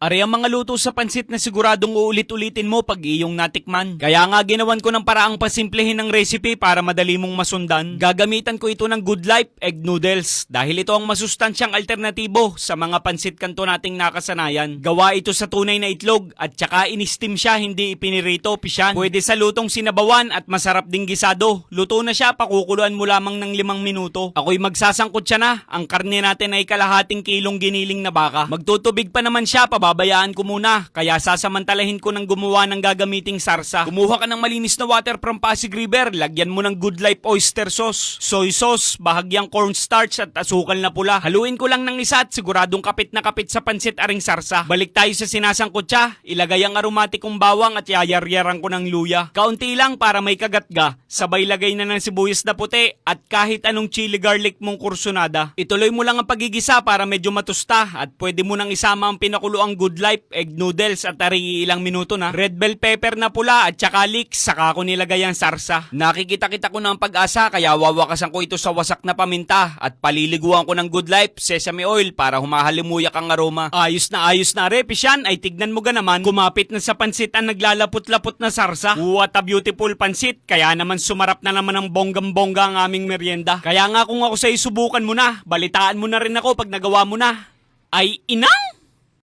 Ari ang mga luto sa pansit na siguradong uulit-ulitin mo pag iyong natikman. Kaya nga ginawan ko ng paraang pasimplehin ng recipe para madali mong masundan. Gagamitan ko ito ng Good Life Egg Noodles dahil ito ang masustansyang alternatibo sa mga pansit kanto nating nakasanayan. Gawa ito sa tunay na itlog at saka in-steam siya, hindi ipinirito, pisyan. Pwede sa lutong sinabawan at masarap ding gisado. Luto na siya, pakukuluan mo lamang ng 5 minuto. Ako'y magsasangkot siya na. Ang karne natin ay kalahating kilong giniling na baka. Magtutubig pa naman siya, pababayaan ko muna. Kaya sasamantalahin ko ng gumawa ng gagamiting sarsa. Kumuha ka ng malinis na water from Pasig River. Lagyan mo ng Good Life oyster sauce, soy sauce, bahagyang cornstarch at asukal na pula. Haluin ko lang ng isa at siguradong kapit na kapit sa pansit aring sarsa. Balik tayo sa sinasangkot siya. Ilagay ang aromatikong bawang at yayaryaran ko ng luya. Kaunti lang para may kagatga. Sabay lagay na ng sibuyas na puti at kahit anong chili garlic mong kursunada. Ituloy mo lang ang pagigisa para medyo matusta at pwede mo nang isama ang pinakuloang Good Life Egg Noodles at ari ilang minuto na. Red bell pepper na pula at saka leeks, saka ko nilagay ang sarsa. Nakikita-kita ko na ang pag-asa kaya wawakasan ko ito sa wasak na paminta at paliliguan ko ng Good Life sesame oil para humahalimuyak ang aroma. Ayos na repisyan, ay tignan mo ga naman, kumapit na sa pansit ang naglalapot-lapot na sarsa. What a beautiful pansit, kaya naman sumarap na naman ang bonggam-bongga ang aming merienda. Kaya nga kung ako sa'yo subukan mo na, balitaan mo na rin ako pag nagawa mo na. Ay inang!